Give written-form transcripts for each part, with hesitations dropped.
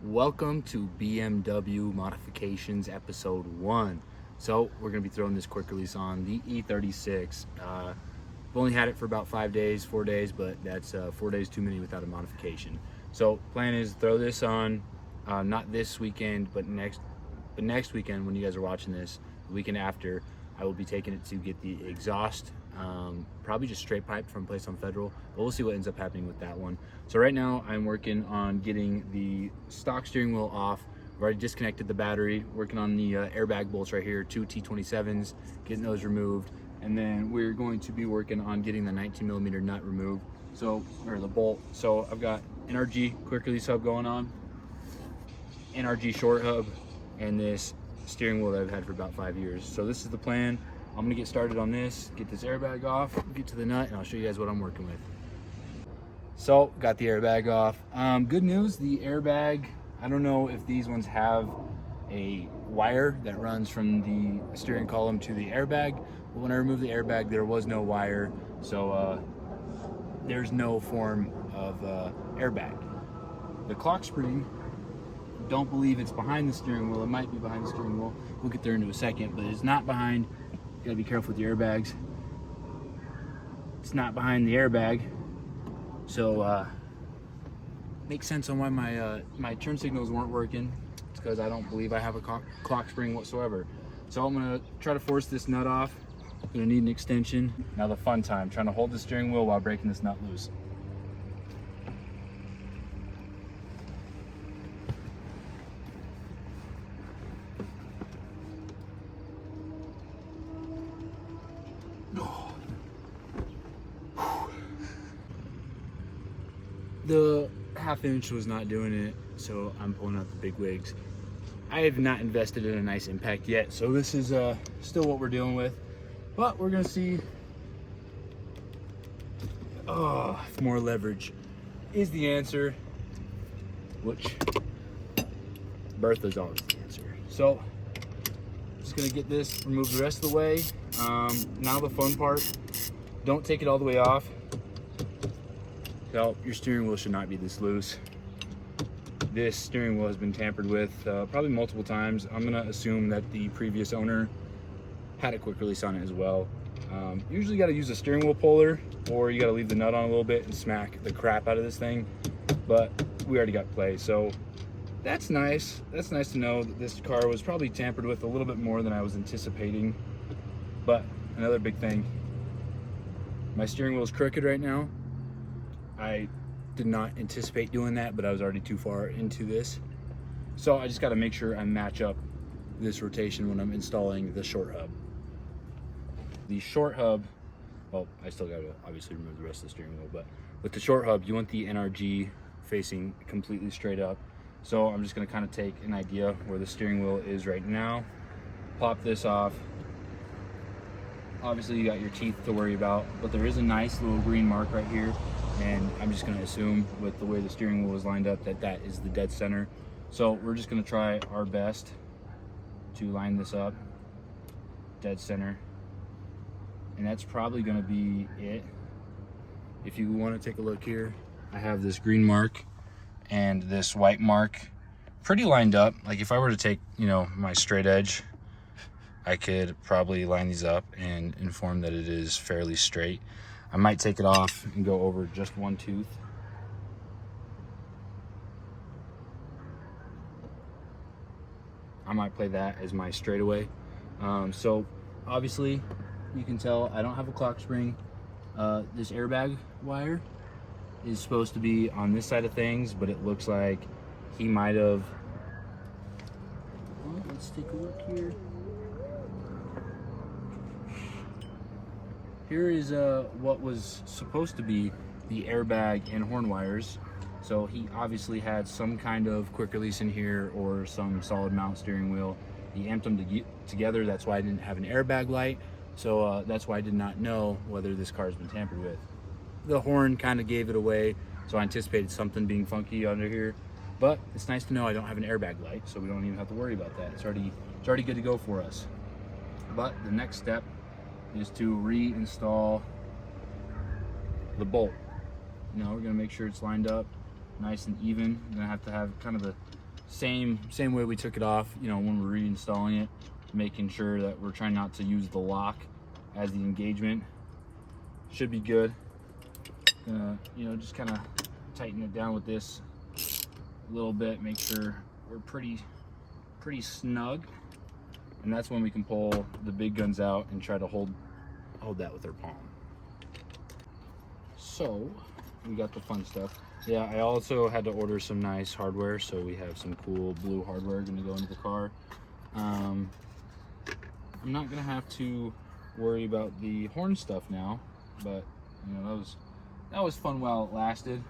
Welcome to BMW Modifications Episode 1. So we're going to be throwing this quick release on the E36. I've only had it for about 4 days, but that's 4 days too many without a modification. So plan is to throw this on, not this weekend, but next weekend when you guys are watching this, the weekend after, I will be taking it to get the exhaust, probably just straight piped from place on Federal, but we'll see what ends up happening with that one. So right now I'm working on getting the stock steering wheel off. I've already disconnected the battery, working on the airbag bolts right here, 2 T27s, getting those removed. And then we're going to be working on getting the 19mm nut removed, or the bolt. So I've got NRG quick release hub going on, NRG short hub, and this steering wheel that I've had for about 5 years. So this is the plan. I'm gonna get started on this, get this airbag off, get to the nut, and I'll show you guys what I'm working with. So got the airbag off. Good news, the airbag, I don't know if these ones have a wire that runs from the steering column to the airbag, but when I removed the airbag there was no wire, so there's no form of airbag. The clock spring, don't believe it's behind the steering wheel. It might be behind the steering wheel. We'll get there into a second, but it's not behind. You gotta be careful with your airbags. It's not behind the airbag, so makes sense on why my turn signals weren't working. It's because I don't believe I have a clock spring whatsoever. So I'm gonna try to force this nut off. I'm gonna need an extension. Now the fun time, trying to hold the steering wheel while breaking this nut loose. The 1/2 inch was not doing it, so I'm pulling out the big wigs. I have not invested in a nice impact yet, so this is still what we're dealing with, but we're gonna see. If more leverage is the answer, which Bertha's always the answer. So just gonna get this removed the rest of the way. Now the fun part, don't take it all the way off. So your steering wheel should not be this loose. This steering wheel has been tampered with probably multiple times. I'm gonna assume that the previous owner had a quick release on it as well. Usually you gotta use a steering wheel puller, or you gotta leave the nut on a little bit and smack the crap out of this thing. But we already got play, so that's nice. That's nice to know that this car was probably tampered with a little bit more than I was anticipating. But another big thing, my steering wheel is crooked right now. I did not anticipate doing that, but I was already too far into this. So I just got to make sure I match up this rotation when I'm installing the short hub. The short hub, well, I still got to obviously remove the rest of the steering wheel, but with the short hub, you want the NRG facing completely straight up. So I'm just going to kind of take an idea where the steering wheel is right now, pop this off. Obviously you got your teeth to worry about, but there is a nice little green mark right here. And I'm just going to assume with the way the steering wheel is lined up that that is the dead center. So we're just going to try our best to line this up dead center, and that's probably going to be it. If you want to take a look here, I have this green mark and this white mark pretty lined up. Like if I were to take, my straight edge, I could probably line these up and inform that it is fairly straight. I might take it off and go over just one tooth. I might play that as my straightaway. So obviously you can tell I don't have a clock spring. This airbag wire is supposed to be on this side of things, but it looks like he might have, well, let's take a look here. Here is what was supposed to be the airbag and horn wires. So he obviously had some kind of quick release in here or some solid mount steering wheel. He amped them together. That's why I didn't have an airbag light. So that's why I did not know whether this car has been tampered with. The horn kind of gave it away, so I anticipated something being funky under here. But it's nice to know I don't have an airbag light, so we don't even have to worry about that. It's already good to go for us. But the next step is to reinstall the bolt. We're gonna make sure it's lined up nice and even. You're gonna have to have kind of same way we took it off, you know, when we're reinstalling it, making sure that we're trying not to use the lock as the engagement. Should be good. You know, just kind of tighten it down with this a little bit, make sure we're pretty snug, and that's when we can pull the big guns out and try to hold that with our palm. So we got the fun stuff. Yeah, I also had to order some nice hardware, so we have some cool blue hardware going to go into the car. I'm not gonna have to worry about the horn stuff now, but you know, that was fun while it lasted.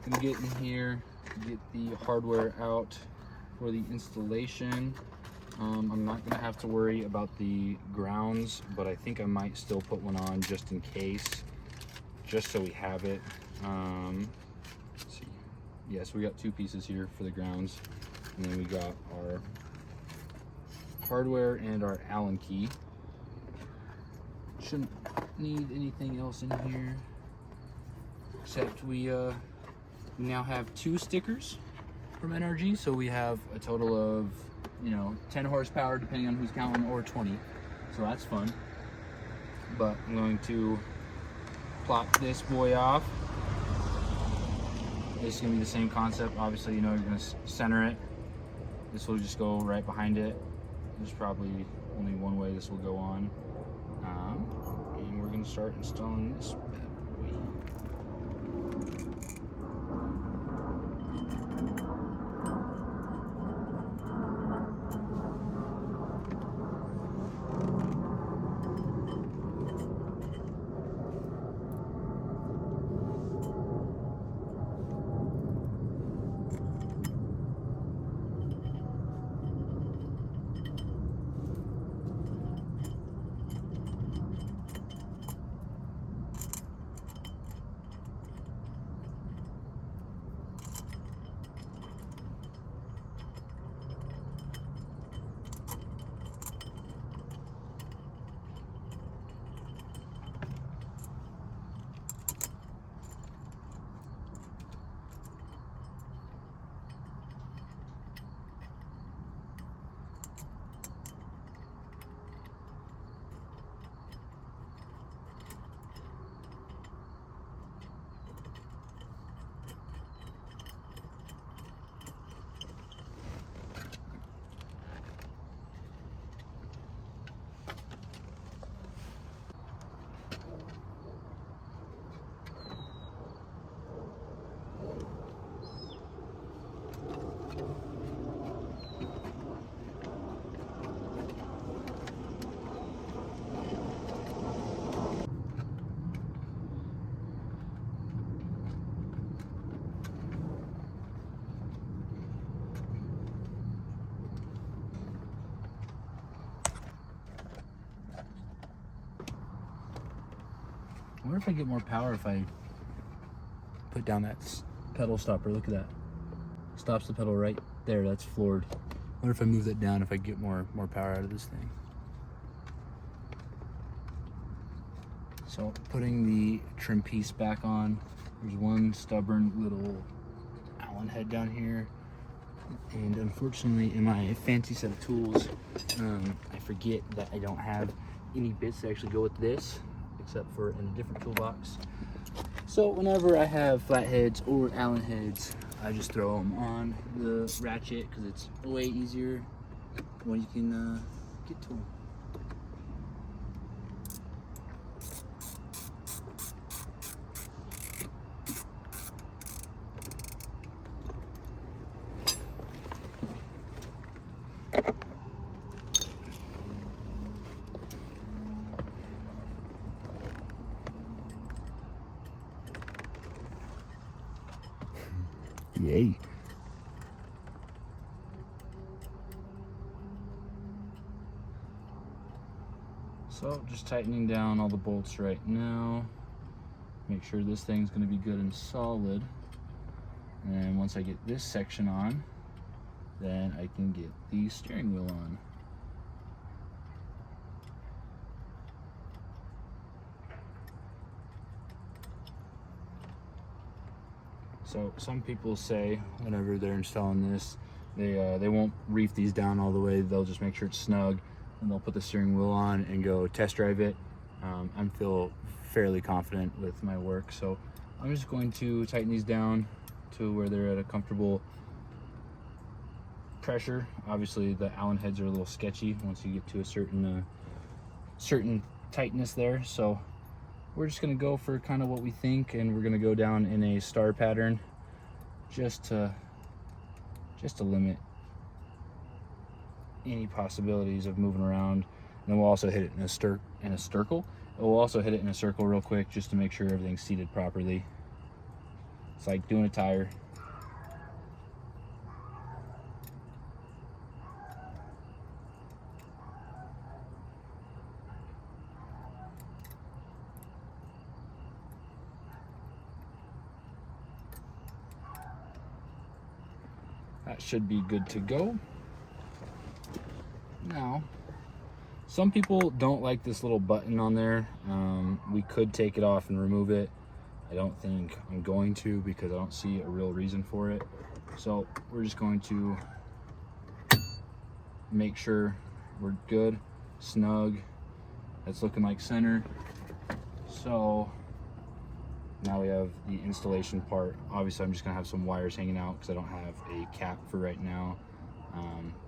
Gonna get in here, get the hardware out for the installation. I'm not gonna have to worry about the grounds, but I think I might still put one on just in case, just so we have it. Let's see. Yes, we got 2 pieces here for the grounds, and then we got our hardware and our Allen key. Shouldn't need anything else in here, except we now have 2 stickers from NRG, so we have a total of, you know, 10 horsepower depending on who's counting, or 20, so that's fun. But I'm going to plop this boy off. This is gonna be the same concept. Obviously, you know, you're gonna center it. This will just go right behind it. There's probably only one way this will go on. And we're gonna start installing this bad boy. I wonder if I get more power if I put down that pedal stopper. Look at that. Stops the pedal right there. That's floored. I wonder if I move that down, if I get more power out of this thing. So putting the trim piece back on. There's one stubborn little Allen head down here. And unfortunately, in my fancy set of tools, I forget that I don't have any bits that actually go with this, except for in a different toolbox. So whenever I have flat heads or Allen heads, I just throw them on the ratchet because it's way easier when you can get to them. Yay. So just tightening down all the bolts right now. Make sure this thing's going to be good and solid. And once I get this section on, then I can get the steering wheel on. So some people say whenever they're installing this, They won't reef these down all the way. They'll just make sure it's snug, and they'll put the steering wheel on and go test drive it. I feel fairly confident with my work, so I'm just going to tighten these down to where they're at a comfortable pressure. Obviously the Allen heads are a little sketchy once you get to a certain tightness there, so we're just going to go for kind of what we think, and we're going to go down in a star pattern just to limit any possibilities of moving around. And then we'll also hit it in a circle. We'll also hit it in a circle real quick just to make sure everything's seated properly. It's like doing a tire. That should be good to go. Now, some people don't like this little button on there. We could take it off and remove it. I don't think I'm going to, because I don't see a real reason for it. So we're just going to make sure we're good, snug. That's looking like center. So now we have the installation part. Obviously, I'm just gonna have some wires hanging out because I don't have a cap for right now,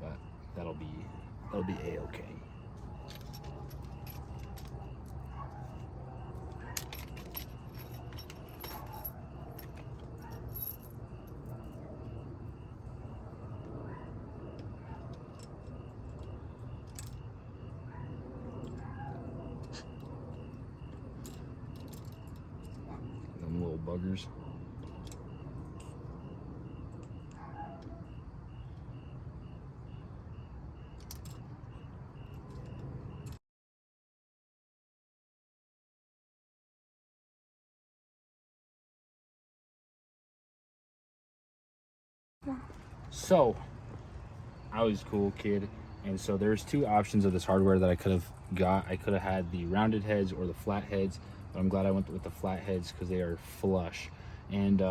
but that'll be a-okay. Them little buggers. So I was a cool kid, and so there's two options of this hardware that I could have got. I could have had the rounded heads or the flat heads, but I'm glad I went with the flat heads because they are flush. And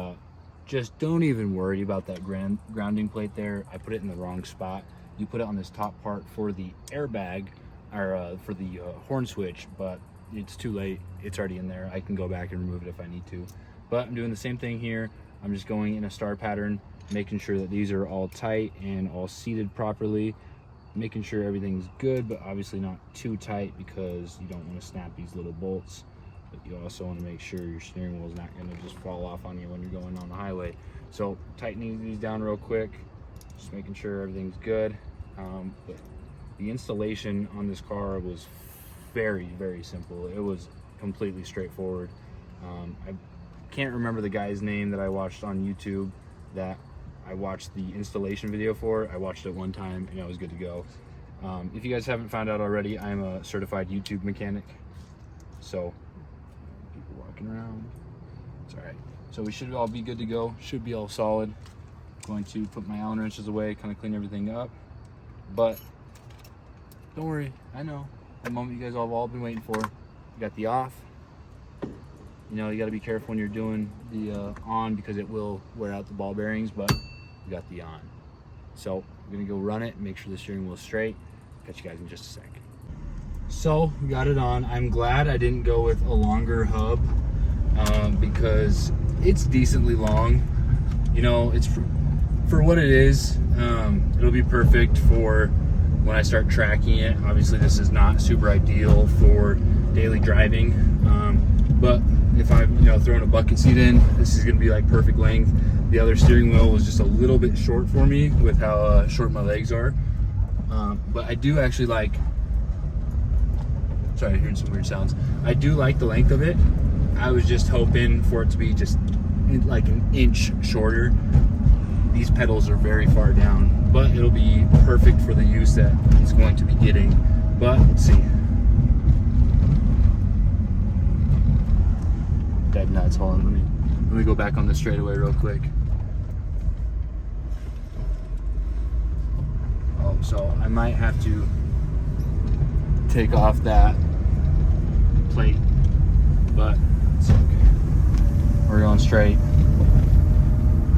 just don't even worry about that grounding plate there. I put it in the wrong spot. You put it on this top part for the airbag, or for the horn switch, but it's too late. It's already in there. I can go back and remove it if I need to. But I'm doing the same thing here. I'm just going in a star pattern, making sure that these are all tight and all seated properly, making sure everything's good, but obviously not too tight because you don't want to snap these little bolts. But you also want to make sure your steering wheel is not going to just fall off on you when you're going on the highway. So tightening these down real quick, just making sure everything's good. But the installation on this car was very, very simple. It was completely straightforward. I can't remember the guy's name that I watched on YouTube that I watched the installation video for. I watched it one time and I was good to go. If you guys haven't found out already, I'm a certified YouTube mechanic. So people walking around, it's all right. So we should all be good to go. Should be all solid. Going to put my Allen wrenches away, kind of clean everything up. But don't worry, I know the moment you guys have all been waiting for. You got the off. You know, you got to be careful when you're doing the on, because it will wear out the ball bearings, but you got the on. So I'm gonna go run it and make sure the steering wheel's straight. Catch you guys in just a sec. So we got it on. I'm glad I didn't go with a longer hub because it's decently long. You know, it's for what it is. It'll be perfect for when I start tracking it. Obviously this is not super ideal for daily driving, but if I'm, you know, throwing a bucket seat in, this is gonna be like perfect length. The other steering wheel was just a little bit short for me with how short my legs are. But I do actually like, sorry, I'm hearing some weird sounds. I do like the length of it. I was just hoping for it to be just like an inch shorter. These pedals are very far down, but it'll be perfect for the use that it's going to be getting. But let's see. Dead nuts. Hold on, let me go back on the straightaway real quick. Oh, so I might have to take off that plate, but it's okay. We're going straight.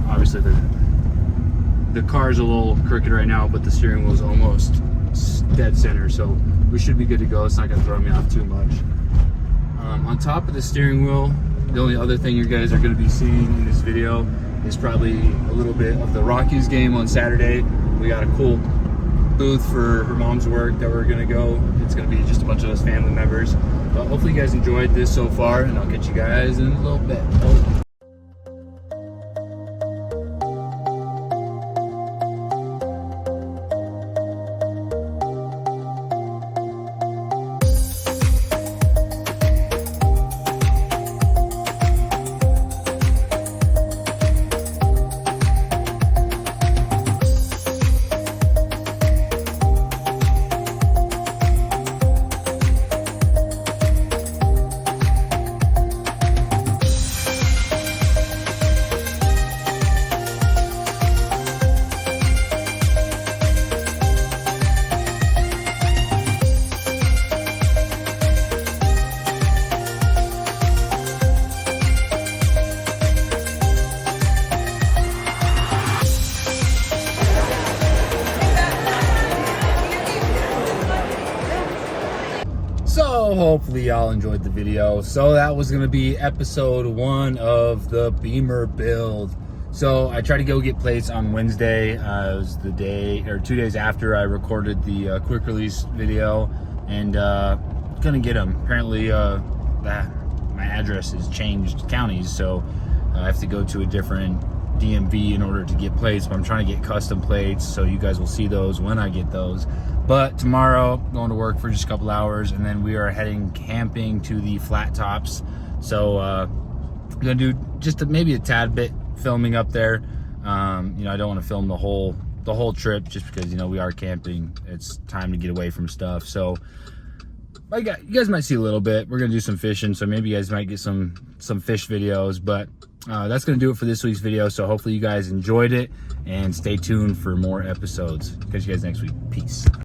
Obviously the the car's a little crooked right now, but the steering wheel is almost dead center, so we should be good to go. It's not going to throw me off too much. On top of the steering wheel, the only other thing you guys are going to be seeing in this video is probably a little bit of the Rockies game on Saturday. We got a cool booth for her mom's work that we're going to go. It's going to be just a bunch of us family members. But hopefully you guys enjoyed this so far, and I'll catch you guys in a little bit. So hopefully y'all enjoyed the video. So that was gonna be episode 1 of the Beamer build. So I tried to go get plates on Wednesday. It was the day or 2 days after I recorded the quick release video, and couldn't get them. Apparently my address has changed counties, so I have to go to a different DMV in order to get plates, but I'm trying to get custom plates, so you guys will see those when I get those. But tomorrow, going to work for just a couple hours, and then we are heading camping to the Flat Tops. So I'm gonna do just maybe a tad bit filming up there. You know, I don't want to film the whole trip, just because, you know, we are camping. It's time to get away from stuff. So you guys might see a little bit. We're gonna do some fishing, so maybe you guys might get some fish videos. But that's gonna do it for this week's video. So hopefully you guys enjoyed it, and stay tuned for more episodes. Catch you guys next week. Peace.